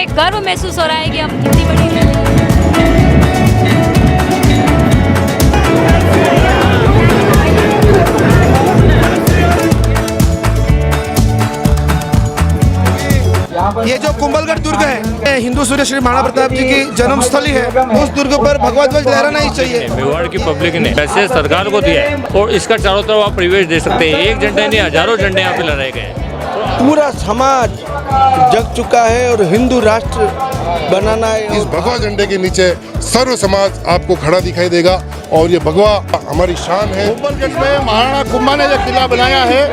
एक गर्व महसूस हो रहा है कि हम इतनी बड़ी ये जो कुंभलगढ़ दुर्ग है, हिंदू सूर्य श्री महाराणा प्रताप जी की जन्मस्थली है। उस दुर्ग पर भगवा ध्वज लहराना ही चाहिए। मेवाड़ की पब्लिक ने पैसे सरकार को दिया है और इसका चारों तरफ आप परिवेश दे सकते हैं। एक झंडे नहीं, हजारों झंडे यहाँ पे लहराए गए हैं। पूरा समाज जग चुका है और हिंदू राष्ट्र बनाना है। इस भगवा झंडे के नीचे सर्व समाज आपको खड़ा दिखाई देगा और ये भगवा हमारी शान है। कुंभलगढ़ में महाराणा कुंभा ने जो किला बनाया है,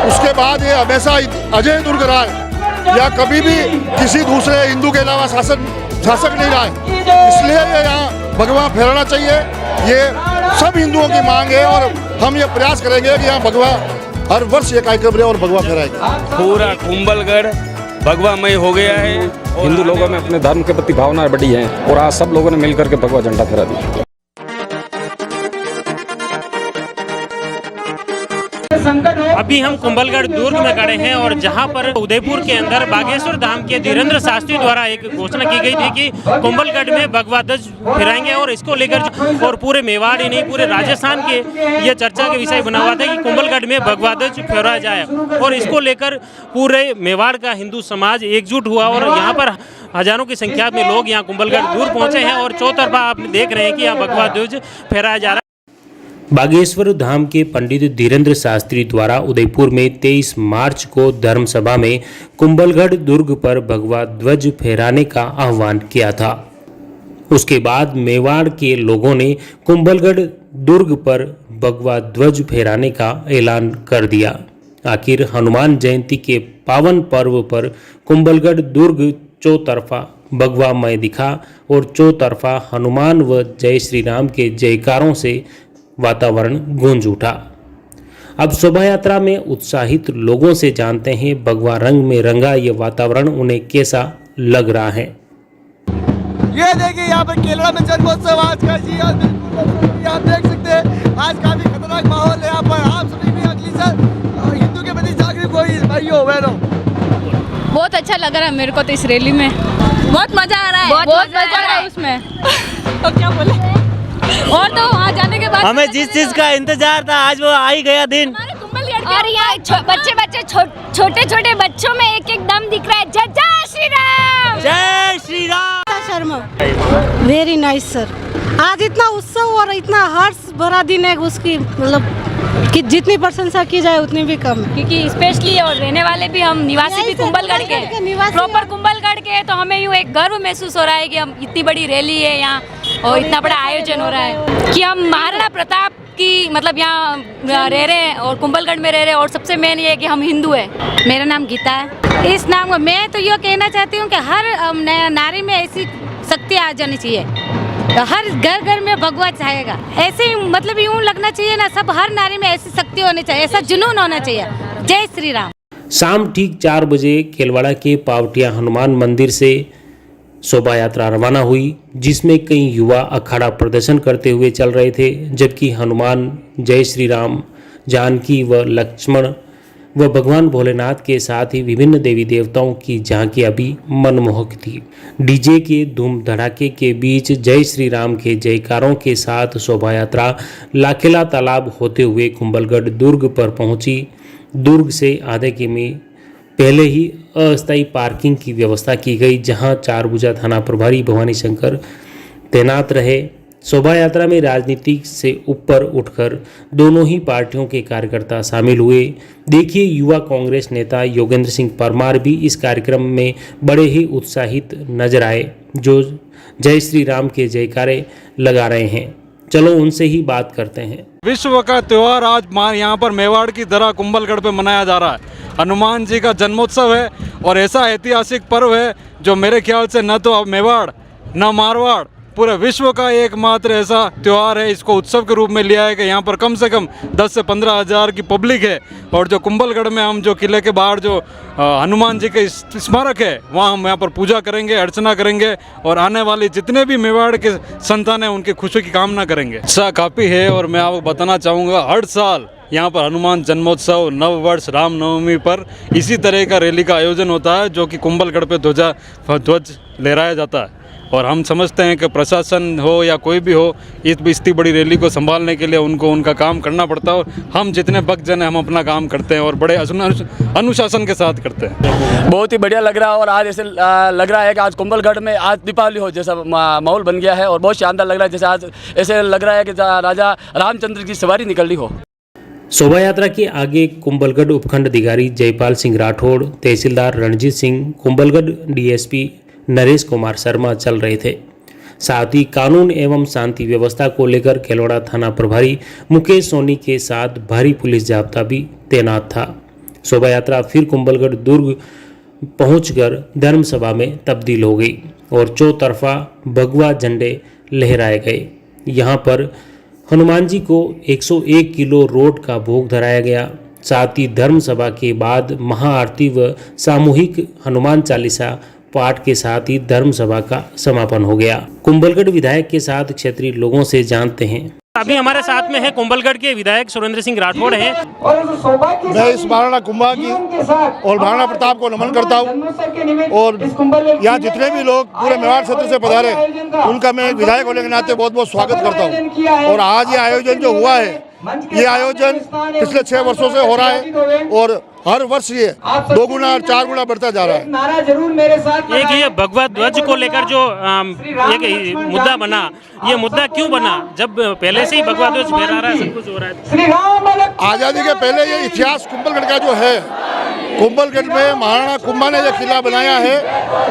उसके बाद ये हमेशा अजय दुर्ग रहा है। या कभी भी किसी दूसरे हिंदू के अलावा शासक नहीं रहा है। इसलिए ये यहाँ भगवा फहराना चाहिए। ये सब हिंदुओं की मांग है और हम ये प्रयास करेंगे कि यहाँ भगवा हर वर्ष ये कार्यक्रम रहे और भगवा फहराएगा। पूरा कुंभलगढ़ भगवामय हो गया है। हिंदू लोगों में अपने धर्म के प्रति भावना बढ़ी है और आज सब लोगों ने मिलकर के भगवा झंडा फहरा दिया। अभी हम कुंभलगढ़ दुर्ग में खड़े हैं और जहां पर उदयपुर के अंदर बागेश्वर धाम के धीरेन्द्र शास्त्री द्वारा एक घोषणा की गई थी कि कुंभलगढ़ में भगवा ध्वज फहराएंगे और इसको लेकर और पूरे मेवाड़ ही नहीं पूरे राजस्थान के ये चर्चा के विषय बना हुआ था कि कुंभलगढ़ में भगवा ध्वज फहराया जाए और इसको लेकर पूरे मेवाड़ का हिंदू समाज एकजुट हुआ और यहाँ पर हजारों की संख्या में लोग यहाँ कुंभलगढ़ दूर पहुंचे हैं और चौतरफा आप देख रहे हैं कि यहाँ भगवा ध्वज फहराया जा रहा है। बागेश्वर धाम के पंडित धीरेन्द्र शास्त्री द्वारा उदयपुर में 23 मार्च को धर्मसभा में कुंभलगढ़ दुर्ग पर भगवा ध्वज फहराने का आह्वान किया था। उसके बाद मेवाड़ के लोगों ने कुंभलगढ़ दुर्ग पर भगवा ध्वज फहराने का ऐलान कर दिया। आखिर हनुमान जयंती के पावन पर्व पर कुंभलगढ़ दुर्ग चौतरफा भगवामय दिखा और चौतरफा हनुमान व जय श्री राम के जयकारों से वातावरण गूंज उठा। अब शोभा यात्रा में उत्साहित लोगों से जानते हैं भगवा रंग में रंगा ये वातावरण उन्हें कैसा लग रहा है। ये देखिए यहाँ पर केरला में जन्मोत्सव आज का जी आप देख सकते हैं। आज काफी खतरनाक माहौल है यहाँ पर। आप सभी भी अगली साल हिंदू के प्रति जागरूक हो भाइयों बहनों। बहुत अच्छा लग रहा है मेरे को तो इस रैली में। बहुत मजा आ रहा है। बहुत मजा आ रहा है उसमें। तो क्या बोले और तो वहाँ जाने के बाद हमें जिस चीज का इंतजार था आज वो आ ही गया दिन। और यहाँ बच्चे छोटे छोटे बच्चों में एक एक दम दिख रहा है। जय जय श्री राम, जय Shri Ram. Sharma very nice sir. आज इतना उत्सव और इतना हर्ष भरा दिन है उसकी मतलब कि जितनी प्रशंसा की जाए उतनी भी कम है। क्योंकि स्पेशली और रहने वाले भी हम निवासी भी कुंभलगढ़ के प्रॉपर कुंभलगढ़ के, तो हमें यूँ एक गर्व महसूस हो रहा है कि हम इतनी बड़ी रैली है यहाँ और इतना बड़ा आयोजन हो रहा है कि हम महाराणा प्रताप की मतलब यहाँ रह रहे हैं और कुंभलगढ़ में रह रहे हैं। और सबसे मेन ये है कि हम हिंदू है। मेरा नाम गीता है। इस नाम को मैं तो ये कहना चाहती हूँ कि हर नारी में ऐसी शक्ति आ जानी चाहिए। हर घर घर में भगवा चाहेगा। ऐसे ही मतलब यूँ लगना चाहिए ना, सब हर नारी में ऐसी शक्ति होनी चाहिए, ऐसा जुनून होना चाहिए। जय श्री राम। शाम ठीक 4 बजे केलवाड़ा के पावटिया हनुमान मंदिर से शोभा यात्रा रवाना हुई, जिसमें कई युवा अखाड़ा प्रदर्शन करते हुए चल रहे थे, जबकि हनुमान, जय श्री राम, जानकी व लक्ष्मण व भगवान भोलेनाथ के साथ ही विभिन्न देवी देवताओं की झांकियां भी मनमोहक थी। डीजे के धूम धड़ाके के बीच जय श्री राम के जयकारों के साथ शोभा यात्रा लाखेला तालाब होते हुए कुंभलगढ़ दुर्ग पर पहुंची। दुर्ग से आधे किमी पहले ही अस्थायी पार्किंग की व्यवस्था की गई, जहां चारभुजा थाना प्रभारी भवानी शंकर तैनात रहे। शोभा यात्रा में राजनीति से ऊपर उठकर दोनों ही पार्टियों के कार्यकर्ता शामिल हुए। देखिए, युवा कांग्रेस नेता योगेंद्र सिंह परमार भी इस कार्यक्रम में बड़े ही उत्साहित नजर आए, जो जय श्री राम के जयकारे लगा रहे हैं। चलो उनसे ही बात करते हैं। विश्व का त्योहार आज यहाँ पर मेवाड़ की तरह कुंभलगढ़ पे मनाया जा रहा है। हनुमान जी का जन्मोत्सव है और ऐसा ऐतिहासिक पर्व है जो मेरे ख्याल से न तो मेवाड़ न मारवाड़ पूरे विश्व का एकमात्र ऐसा त्यौहार है। इसको उत्सव के रूप में लिया है कि यहाँ पर कम से कम 10 से 15 हज़ार की पब्लिक है। और जो कुंभलगढ़ में हम जो किले के बाहर जो हनुमान जी के स्मारक है, वहाँ हम यहाँ पर पूजा करेंगे, अर्चना करेंगे और आने वाली जितने भी मेवाड़ के संतान हैं उनकी खुशी की कामना करेंगे। उत्साह काफ़ी है और मैं आपको बताना चाहूँगा, हर साल यहाँ पर हनुमान जन्मोत्सव, नव वर्ष, रामनवमी पर इसी तरह का रैली का आयोजन होता है, जो कि कुंभलगढ़ पे ध्वज लहराया जाता है। और हम समझते हैं कि प्रशासन हो या कोई भी हो, इतनी बड़ी रैली को संभालने के लिए उनको उनका काम करना पड़ता है। और हम जितने भक्तजन हैं, हम अपना काम करते हैं और बड़े अनुशासन के साथ करते हैं। बहुत ही बढ़िया लग रहा है। और आज ऐसे लग रहा है कि आज कुंभलगढ़ में आज दीपावली हो जैसा माहौल बन गया है और बहुत शानदार लग रहा है। जैसे आज ऐसे लग रहा है कि राजा रामचंद्र की सवारी निकल रही हो। शोभा यात्रा के आगे कुंभलगढ़ उपखंड अधिकारी जयपाल सिंह राठौड़, तहसीलदार रणजीत सिंह, कुंभलगढ़ डीएसपी नरेश कुमार शर्मा चल रहे थे। साथ ही कानून एवं शांति व्यवस्था को लेकर केलवाड़ा थाना प्रभारी मुकेश सोनी के साथ भारी पुलिस जाब्ता भी तैनात था। शोभा यात्रा फिर कुंभलगढ़ दुर्ग पहुंचकर धर्म सभा में तब्दील हो गई और चौतरफा भगवा झंडे लहराए गए। यहाँ पर हनुमान जी को 101 किलो रोड का भोग धराया गया। साथ ही धर्म सभा के बाद महाआरती व सामूहिक हनुमान चालीसा पाठ के साथ ही धर्म सभा का समापन हो गया। कुंभलगढ़ विधायक के साथ क्षेत्रीय लोगों से जानते हैं। अभी हमारे साथ में है कुंभलगढ़ के विधायक सुरेंद्र सिंह राठौड़ हैं। मैं इस महाराणा कुंभा की और महाराणा प्रताप को नमन करता हूँ और यहाँ जितने भी लोग पूरे मेवाड़ क्षेत्र से पधारे उनका मैं विधायक होने के नाते बहुत बहुत स्वागत करता हूँ। और आज ये आयोजन जो हुआ है, ये आयोजन पिछले 6 वर्षों से हो रहा है और हर वर्ष ये 2 गुना और 4 गुना बढ़ता जा रहा है। एक ये भगवा ध्वज को लेकर जो एक मुद्दा बना, ये मुद्दा क्यों बना जब पहले से ही भगवा ध्वज फहरा रहा है, सब कुछ हो रहा है? आज़ादी के पहले ये इतिहास कुंभलगढ़ का जो है, कुंभलगढ़ में महाराणा कुंभा ने जो किला बनाया है,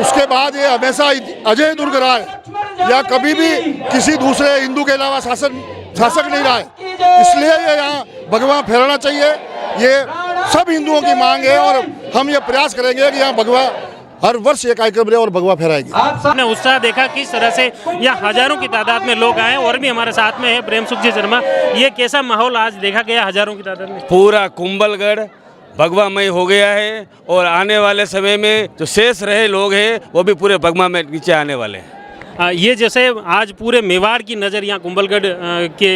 उसके बाद ये हमेशा अजय दुर्ग रहा है या कभी भी किसी दूसरे हिंदू के अलावा शासक नहीं रहा है। इसलिए ये यहाँ भगवा फहराना चाहिए। ये सब हिंदुओं की मांग है और हम ये प्रयास करेंगे कि यहाँ भगवा हर वर्ष ये कार्यक्रम रहे और भगवा फहराएगी। आपने उत्साह देखा किस तरह से यहाँ हजारों की तादाद में लोग आए। और भी हमारे साथ में है प्रेम सुख जी शर्मा। ये कैसा माहौल आज देखा गया हजारों की तादाद में? पूरा कुंभलगढ़ भगवामय हो गया है और आने वाले समय में जो शेष रहे लोग हैं वो भी पूरे भगवा में नीचे आने वाले हैं। ये जैसे आज पूरे मेवाड़ की नज़र यहाँ कुंभलगढ़ के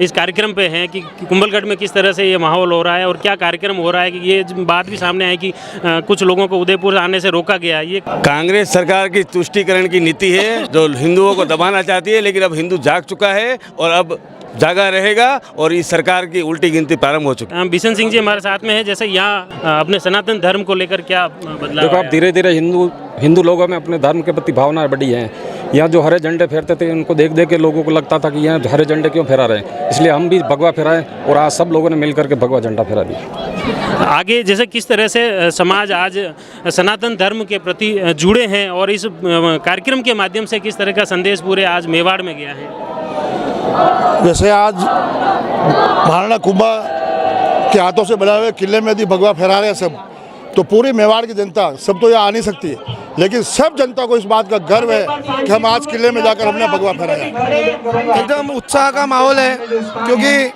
इस कार्यक्रम पे है कि कुंभलगढ़ में किस तरह से ये माहौल हो रहा है और क्या कार्यक्रम हो रहा है, कि ये बात भी सामने आई कि कुछ लोगों को उदयपुर आने से रोका गया। ये कांग्रेस सरकार की तुष्टीकरण की नीति है जो हिंदुओं को दबाना चाहती है, लेकिन अब हिंदू जाग चुका है और अब जागा रहेगा और इस सरकार की उल्टी गिनती प्रारंभ हो चुकी है। बिशन सिंह जी हमारे साथ में है। जैसे यहाँ अपने सनातन धर्म को लेकर क्या बदलाव? देखो, अब धीरे धीरे हिंदू लोगों में अपने धर्म के प्रति भावना बढ़ी है। यहाँ जो हरे झंडे फेरते थे उनको देख देख के लोगों को लगता था कि यहाँ हरे झंडे क्यों फहरा रहे हैं, इसलिए हम भी भगवा फहराएं और आज सब लोगों ने मिलकर के भगवा झंडा फहरा दिया। आगे जैसे किस तरह से समाज आज सनातन धर्म के प्रति जुड़े हैं और इस कार्यक्रम के माध्यम से किस तरह का संदेश पूरे आज मेवाड़ में गया है? जैसे आज महाराणा कुंभा के हाथों से बनाए हुए किले में यदि भगवा फहरा रहे हैं सब, तो पूरी मेवाड़ की जनता सब तो यहाँ आ नहीं सकती है, लेकिन सब जनता को इस बात का गर्व है कि हम आज किले में जाकर हमने भगवा फहराया। एकदम उत्साह का माहौल है क्योंकि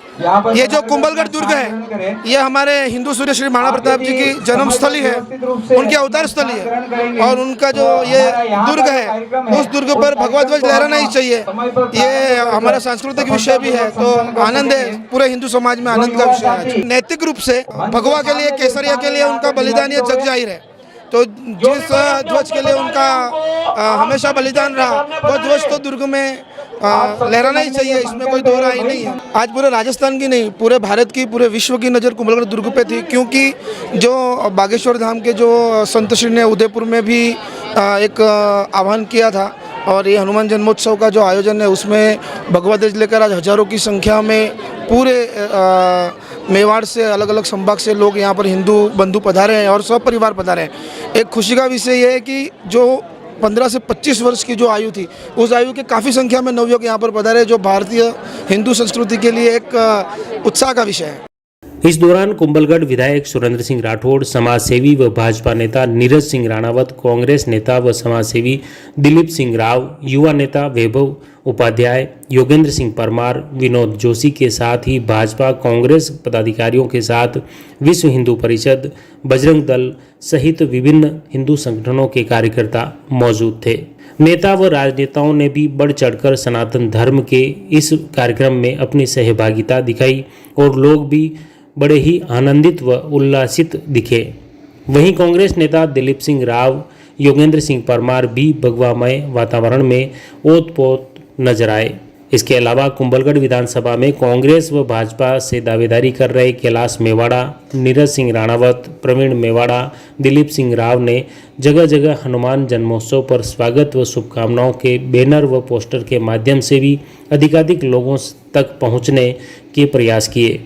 ये जो कुंभलगढ़ दुर्ग है, ये हमारे हिंदू सूर्य श्री महाराणा प्रताप जी की जन्मस्थली है, उनकी अवतार स्थली है और उनका जो ये दुर्ग है, उस दुर्ग पर भगवा ध्वज लहराना ही चाहिए। ये हमारा सांस्कृतिक विषय भी है, तो आनंद है, पूरे हिंदू समाज में आनंद का विषय है। नैतिक रूप से भगवा के लिए, केसरिया के लिए उनका बलिदान ये जग जाहिर है। तो जिस ध्वज के लिए उनका हमेशा बलिदान रहा, वो ध्वज तो दुर्ग में लहराना ही चाहिए, इसमें कोई दो राय नहीं है। आज पूरे राजस्थान की नहीं, पूरे भारत की, पूरे विश्व की नज़र कुंभलगढ़ दुर्ग पे थी, क्योंकि जो बागेश्वर धाम के जो संत श्री ने उदयपुर में भी एक आह्वान किया था और ये हनुमान जन्मोत्सव का जो आयोजन है उसमें भगवा ध्वज लेकर आज हजारों की संख्या में पूरे मेवाड़ से, अलग अलग संभाग से लोग यहाँ पर हिंदू बंधु पधारे हैं और सब परिवार पधारे हैं। एक खुशी का विषय ये है कि जो 15 से 25 वर्ष की जो आयु थी, उस आयु के काफ़ी संख्या में नवयुवक यहाँ पर पधारे, जो भारतीय हिंदू संस्कृति के लिए एक उत्साह का विषय है। इस दौरान कुंभलगढ़ विधायक सुरेंद्र सिंह राठौड़, समाज सेवी व भाजपा नेता नीरज सिंह राणावत, कांग्रेस नेता व समाज सेवी दिलीप सिंह राव, युवा नेता वैभव उपाध्याय, योगेंद्र सिंह परमार, विनोद जोशी के साथ ही भाजपा कांग्रेस पदाधिकारियों के साथ विश्व हिंदू परिषद, बजरंग दल सहित विभिन्न हिंदू संगठनों के कार्यकर्ता मौजूद थे। नेता व राजनेताओं ने भी बढ़ चढ़कर सनातन धर्म के इस कार्यक्रम में अपनी सहभागिता दिखाई और लोग भी बड़े ही आनंदित व उल्लासित दिखे। वहीं कांग्रेस नेता दिलीप सिंह राव, योगेंद्र सिंह परमार भी भगवामय वातावरण में ओत-पोत नजर आए। इसके अलावा कुंभलगढ़ विधानसभा में कांग्रेस व भाजपा से दावेदारी कर रहे कैलाश मेवाड़ा, नीरज सिंह राणावत, प्रवीण मेवाड़ा, दिलीप सिंह राव ने जगह जगह हनुमान जन्मोत्सव पर स्वागत व शुभकामनाओं के बैनर व पोस्टर के माध्यम से भी अधिकाधिक लोगों तक पहुंचने के प्रयास किए।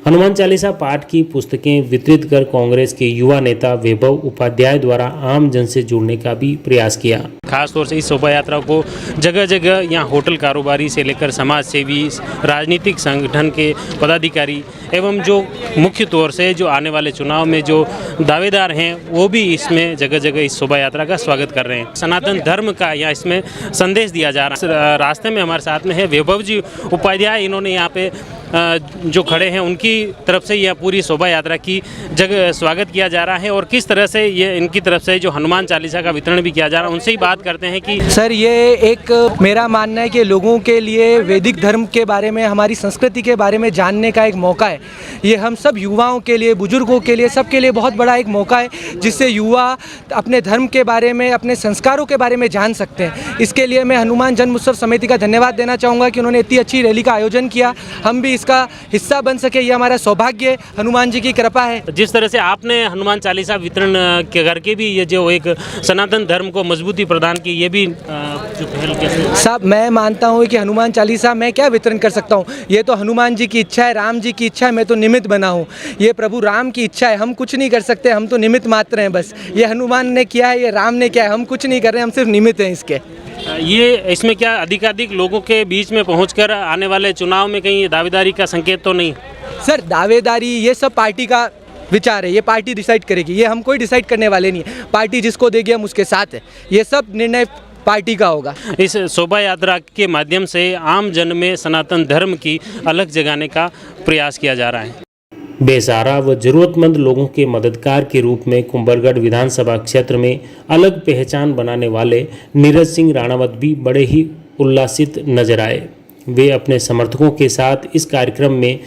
हनुमान चालीसा पाठ की पुस्तकें वितरित कर कांग्रेस के युवा नेता वैभव उपाध्याय द्वारा आम जन से जुड़ने का भी प्रयास किया। खास तौर से इस शोभा यात्रा को जगह जगह यहाँ होटल कारोबारी से लेकर समाज सेवी, राजनीतिक संगठन के पदाधिकारी एवं जो मुख्य तौर से जो आने वाले चुनाव में जो दावेदार हैं वो भी इसमें जगह जगह इस शोभा यात्रा का स्वागत कर रहे हैं। सनातन धर्म का यहाँ इसमें संदेश दिया जा रहा है। रास्ते में हमारे साथ में है वैभव जी उपाध्याय, इन्होंने यहाँ पे जो खड़े हैं उनकी तरफ से यह पूरी शोभा यात्रा की जगह स्वागत किया जा रहा है और किस तरह से ये इनकी तरफ से जो हनुमान चालीसा का वितरण भी किया जा रहा है, उनसे ही बात करते हैं कि सर ये एक मेरा मानना है कि लोगों के लिए वैदिक धर्म के बारे में, हमारी संस्कृति के बारे में जानने का एक मौका है। ये हम सब युवाओं के लिए, बुजुर्गों के लिए, सबके लिए बहुत बड़ा एक मौका है जिससे युवा अपने धर्म के बारे में, अपने संस्कारों के बारे में जान सकते हैं। इसके लिए मैं हनुमान जन्मोत्सव समिति का धन्यवाद देना चाहूँगा कि उन्होंने इतनी अच्छी रैली का आयोजन किया। हम भी इसका हिस्सा बन सके, ये हमारा सौभाग्य, हनुमान जी की कृपा है। जिस तरह से आपने हनुमान चालीसा वितरण करके भी ये जो एक सनातन धर्म को मजबूती प्रदान की, ये भी जो पहल कैसे? साहब मैं मानता हूँ कि हनुमान चालीसा मैं क्या वितरण कर सकता हूँ, ये तो हनुमान जी की इच्छा है, राम जी की इच्छा है, मैं तो निमित्त बना हूँ। ये प्रभु राम की इच्छा है, हम कुछ नहीं कर सकते, हम तो निमित्त मात्र हैं बस। ये हनुमान ने किया है, ये राम ने किया है, हम कुछ नहीं कर रहे हैं, हम सिर्फ निमित्त हैं इसके। ये इसमें क्या अधिकाधिक लोगों के बीच में पहुंचकर आने वाले चुनाव में कहीं दावेदारी का संकेत तो नहीं? सर दावेदारी ये सब पार्टी का विचार है, ये पार्टी डिसाइड करेगी, ये हम कोई डिसाइड करने वाले नहीं है। पार्टी जिसको देगी हम उसके साथ है, ये सब निर्णय पार्टी का होगा। इस शोभा यात्रा के माध्यम से आम जन में सनातन धर्म की अलग जगाने का प्रयास किया जा रहा है। बेसहारा व जरूरतमंद लोगों के मददगार के रूप में कुंभलगढ़ विधानसभा क्षेत्र में अलग पहचान बनाने वाले नीरज सिंह राणावत भी बड़े ही उल्लासित नजर आए। वे अपने समर्थकों के साथ इस कार्यक्रम में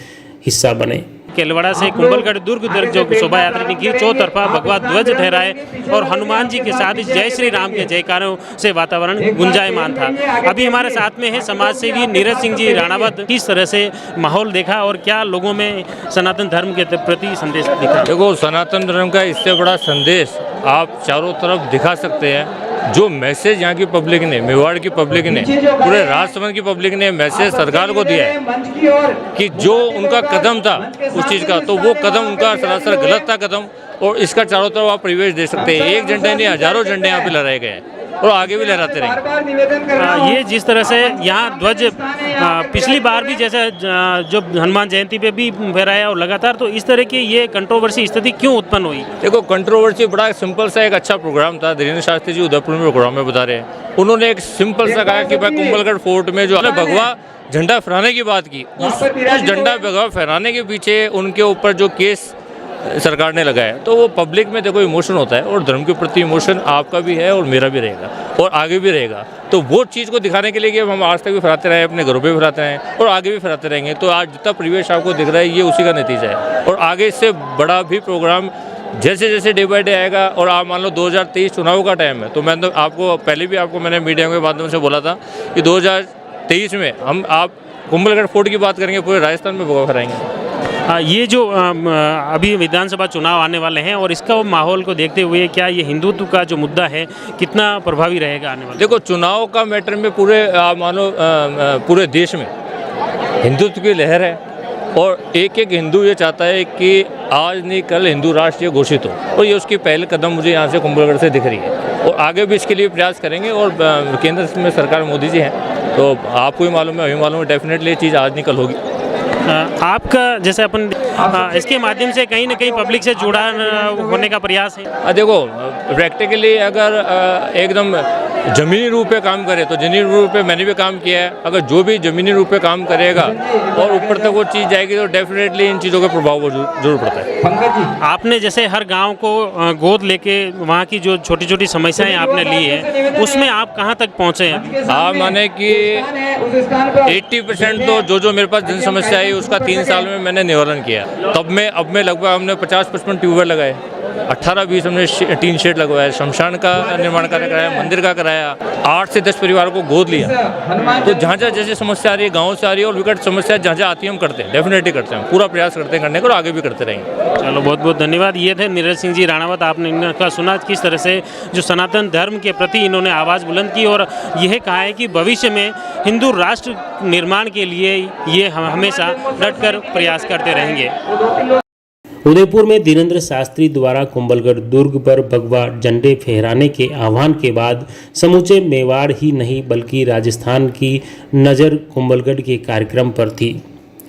हिस्सा बने। केलवाड़ा से कुंभलगढ़ दुर्ग तक जो शोभा यात्रा निकली, चौतरफा भगवा ध्वज फहराए और हनुमान जी के साथ जय श्री राम के जयकारों से वातावरण गुंजायमान था। अभी हमारे साथ में है समाज सेवी नीरज सिंह जी राणावत। किस तरह से माहौल देखा और क्या लोगों में सनातन धर्म के प्रति संदेश दिखा? देखो, सनातन धर्म का इससे बड़ा संदेश आप चारों तरफ दिखा सकते हैं। जो मैसेज यहाँ की पब्लिक ने, मेवाड़ की पब्लिक ने, पूरे राजसमंद की पब्लिक ने मैसेज सरकार को दिया है कि जो उनका कदम था उस चीज़ का, तो वो कदम उनका सरासर गलत था कदम। और इसका चारों तरफ आप परिवेश देख सकते हैं। एक झंडे नहीं, हजारों झंडे यहाँ पे लहराए गए हैं और आगे भी लहराते रहेंगे। ये जिस तरह से यहाँ ध्वज पिछली बार भी जैसे जो हनुमान जयंती पे भी फहराया और लगातार, तो इस तरह की ये कंट्रोवर्सी स्थिति क्यों उत्पन्न हुई? देखो, कंट्रोवर्सी बड़ा सिंपल सा एक अच्छा प्रोग्राम था। धीरेन्द्र शास्त्री जी उदयपुर में प्रोग्राम में बता रहे हैं, उन्होंने एक सिंपल सा कहा कि भाई कुंभलगढ़ फोर्ट में जो भगवा झंडा फहराने की बात की, उस झंडा भगवा फहराने के पीछे उनके ऊपर जो केस सरकार ने लगाया, तो वो पब्लिक में देखो इमोशन होता है और धर्म के प्रति इमोशन आपका भी है और मेरा भी रहेगा और आगे भी रहेगा। तो वो चीज़ को दिखाने के लिए कि हम आज तक भी फहराते रहे, अपने घरों पे भी फहराते हैं और आगे भी फहराते रहेंगे। तो आज जितना परिवेश आपको दिख रहा है ये उसी का नतीजा है। और आगे इससे बड़ा भी प्रोग्राम जैसे जैसे डे बाय डे आएगा। और आप मान लो 2023 चुनाव का टाइम है, तो मैं तो आपको पहले भी आपको मैंने मीडिया के माध्यम से बोला था कि 2023 में आप कुंभलगढ़ फोर्ट की बात करेंगे, पूरे राजस्थान में भगवा फहराएंगे। ये जो अभी विधानसभा चुनाव आने वाले हैं और इसका माहौल को देखते हुए क्या ये हिंदुत्व का जो मुद्दा है कितना प्रभावी रहेगा आने वाले? देखो, चुनाव का मैटर में पूरे मानो पूरे देश में हिंदुत्व की लहर है और एक एक हिंदू ये चाहता है कि आज नहीं कल हिंदू राष्ट्र ये घोषित हो। और ये उसकी पहले कदम मुझे यहाँ से कुंभलगढ़ से दिख रही है और आगे भी इसके लिए प्रयास करेंगे। और केंद्र में सरकार मोदी जी हैं, तो आपको भी मालूम है, हमें मालूम है, डेफिनेटली ये चीज़ आज नहीं कल होगी। आपका जैसे अपन इसके माध्यम से कहीं ना कहीं पब्लिक से जुड़ा होने का प्रयास है? देखो, प्रैक्टिकली अगर एकदम ज़मीनी रूप पे काम करे तो ज़मीनी रूप पे मैंने भी काम किया है। अगर जो भी ज़मीनी रूप पे काम करेगा और ऊपर तक वो चीज़ जाएगी तो डेफिनेटली इन चीज़ों का प्रभाव जरूर पड़ता है। आपने जैसे हर गांव को गोद लेके वहाँ की जो छोटी छोटी समस्याएं आपने ली है, उसमें आप कहाँ तक पहुँचे हैं? हाँ, माने कि 80% तो जो मेरे पास जन समस्या आई उसका 3 साल में मैंने निवारण किया। तब में अब में लगभग हमने 50-55 ट्यूबवेल लगाए, 18-20 हमने टीन शेड लगवाया, शमशान का निर्माण कार्य कराया, मंदिर का कराया, 8 से 10 परिवारों को गोद लिया। तो जहाँ जहाँ जैसे समस्या आ रही है गाँव से आ रही है, और विकट समस्या जहाँ जहाँ आती है हम करते हैं, डेफिनेटली करते हैं, पूरा प्रयास करते हैं करने का और आगे भी करते रहेंगे। चलो बहुत बहुत धन्यवाद। ये थे नीरज सिंह जी राणावत। आपने इनका सुना किस तरह से जो सनातन धर्म के प्रति इन्होंने आवाज़ बुलंद की और यह कहा है कि भविष्य में हिंदू राष्ट्र निर्माण के लिए ये हम हमेशा डटकर प्रयास करते रहेंगे। उदयपुर में धीरेन्द्र शास्त्री द्वारा कुंभलगढ़ दुर्ग पर भगवा झंडे फहराने के आह्वान के बाद समूचे मेवाड़ ही नहीं बल्कि राजस्थान की नज़र कुंभलगढ़ के कार्यक्रम पर थी।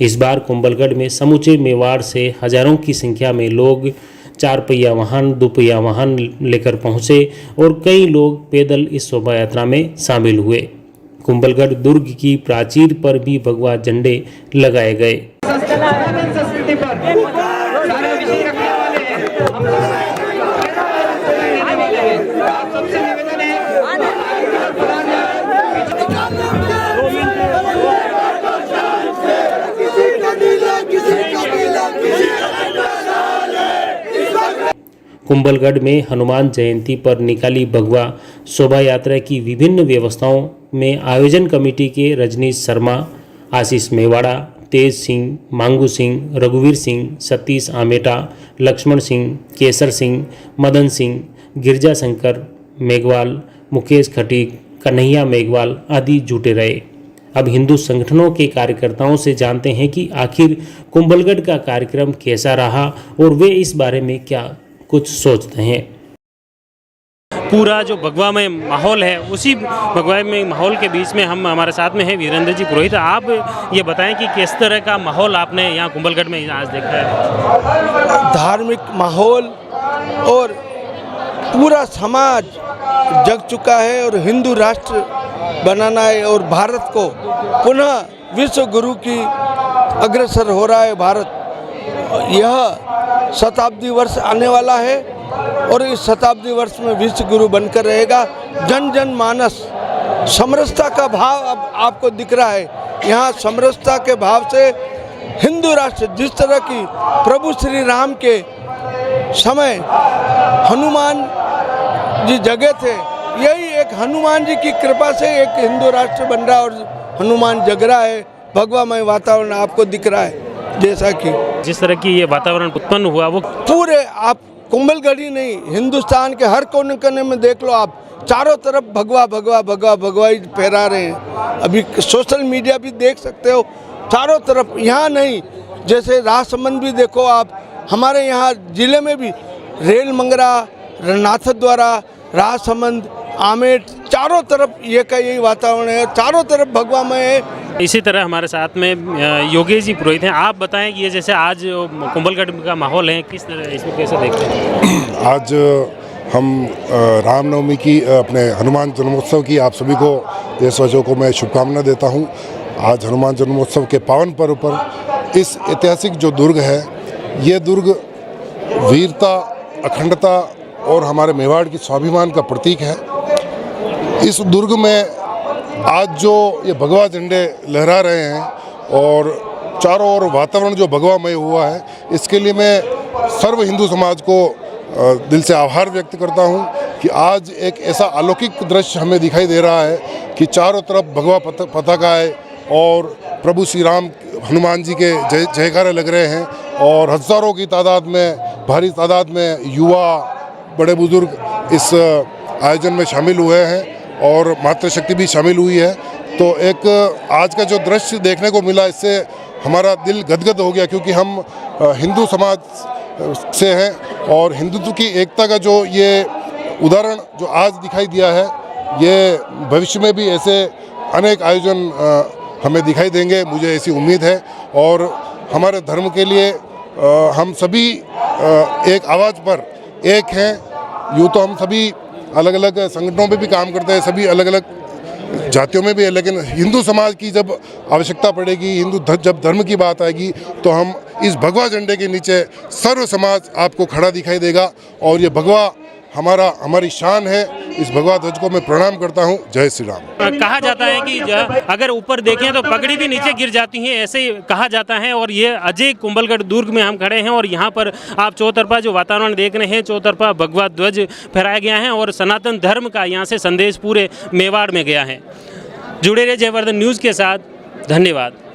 इस बार कुंभलगढ़ में समूचे मेवाड़ से हजारों की संख्या में लोग 4 पहिया वाहन 2 पहिया वाहन लेकर पहुंचे और कई लोग पैदल इस शोभा यात्रा में शामिल हुए। कुंभलगढ़ दुर्ग की प्राचीर पर भी भगवा झंडे लगाए गए। कुंभलगढ़ में हनुमान जयंती पर निकाली भगवा शोभा यात्रा की विभिन्न व्यवस्थाओं में आयोजन कमेटी के रजनीश शर्मा, आशीष मेवाड़ा, तेज सिंह, मांगू सिंह, रघुवीर सिंह, सतीश आमेटा, लक्ष्मण सिंह, केसर सिंह, मदन सिंह, गिरजा शंकर मेघवाल, मुकेश खटीक, कन्हैया मेघवाल आदि जुटे रहे। अब हिंदू संगठनों के कार्यकर्ताओं से जानते हैं कि आखिर कुंभलगढ़ का कार्यक्रम कैसा रहा और वे इस बारे में क्या कुछ सोचते हैं। पूरा जो भगवामय माहौल है, उसी भगवामय माहौल के बीच में हमारे साथ में है वीरेंद्र जी पुरोहित। आप ये बताएं कि किस तरह का माहौल आपने यहाँ कुंभलगढ़ में आज देखा है। धार्मिक माहौल और पूरा समाज जग चुका है और हिंदू राष्ट्र बनाना है और भारत को पुनः विश्व गुरु की अग्रसर हो रहा है भारत। यह शताब्दी वर्ष आने वाला है और इस शताब्दी वर्ष में विश्व गुरु बनकर रहेगा। जन जन मानस समरसता का भाव अब आपको दिख रहा है। यहाँ समरसता के भाव से हिंदू राष्ट्र जिस तरह की प्रभु श्री राम के समय हनुमान जी जगे थे, यही एक हनुमान जी की कृपा से एक हिंदू राष्ट्र बन रहा है और हनुमान जग रहा है। भगवामय वातावरण आपको दिख रहा है। जैसा कि जिस तरह की ये वातावरण उत्पन्न हुआ वो पूरे आप कुंभलगढ़ ही नहीं हिंदुस्तान के हर कोने कोने में देख लो आप, चारों तरफ भगवा भगवा भगवा भगवा ही फहरा रहे हैं। अभी सोशल मीडिया भी देख सकते हो, चारों तरफ। यहाँ नहीं, जैसे राजसमंद भी देखो आप, हमारे यहाँ जिले में भी रेल मंगरा, नाथद्वारा, राजसमंद, आमेट, चारों तरफ ये का यही वातावरण है, चारों तरफ भगवामय है। इसी तरह हमारे साथ में योगेश जी पुरोहित हैं। आप बताएं कि ये जैसे आज कुंभलगढ़ का माहौल है, किस तरह इसको कैसे देखते हैं। आज हम रामनवमी की अपने हनुमान जन्मोत्सव की आप सभी को देशवासियों को मैं शुभकामना देता हूं। आज हनुमान जन्मोत्सव के पावन पर्व पर इस ऐतिहासिक जो दुर्ग है, ये दुर्ग वीरता, अखंडता और हमारे मेवाड़ की स्वाभिमान का प्रतीक है। इस दुर्ग में आज जो ये भगवा झंडे लहरा रहे हैं और चारों ओर वातावरण जो भगवामय हुआ है, इसके लिए मैं सर्व हिंदू समाज को दिल से आभार व्यक्त करता हूं कि आज एक ऐसा अलौकिक दृश्य हमें दिखाई दे रहा है कि चारों तरफ भगवा पताकाएं और प्रभु श्री राम हनुमान जी के जयकारे लग रहे हैं और हज़ारों की तादाद में, भारी तादाद में युवा, बड़े बुजुर्ग इस आयोजन में शामिल हुए हैं और मातृशक्ति भी शामिल हुई है। तो एक आज का जो दृश्य देखने को मिला, इससे हमारा दिल गदगद हो गया, क्योंकि हम हिंदू समाज से हैं और हिंदुत्व की एकता का जो ये उदाहरण जो आज दिखाई दिया है, ये भविष्य में भी ऐसे अनेक आयोजन हमें दिखाई देंगे, मुझे ऐसी उम्मीद है। और हमारे धर्म के लिए हम सभी एक आवाज़ पर एक हैं। यूँ तो हम सभी अलग अलग संगठनों में भी काम करते हैं, सभी अलग अलग जातियों में भी है, लेकिन हिंदू समाज की जब आवश्यकता पड़ेगी, जब धर्म की बात आएगी, तो हम इस भगवा झंडे के नीचे सर्व समाज आपको खड़ा दिखाई देगा और ये भगवा हमारी शान है। इस भगवा ध्वज को मैं प्रणाम करता हूँ। जय श्री राम। कहा जाता है कि अगर ऊपर देखें तो पगड़ी भी नीचे गिर जाती है, ऐसे ही कहा जाता है। और ये अजय कुंभलगढ़ दुर्ग में हम खड़े हैं और यहाँ पर आप चौतरफा जो वातावरण देख रहे हैं, चौतरफा भगवा ध्वज फहराया गया है और सनातन धर्म का यहाँ से संदेश पूरे मेवाड़ में गया है। जुड़े रहे जयवर्धन न्यूज़ के साथ। धन्यवाद।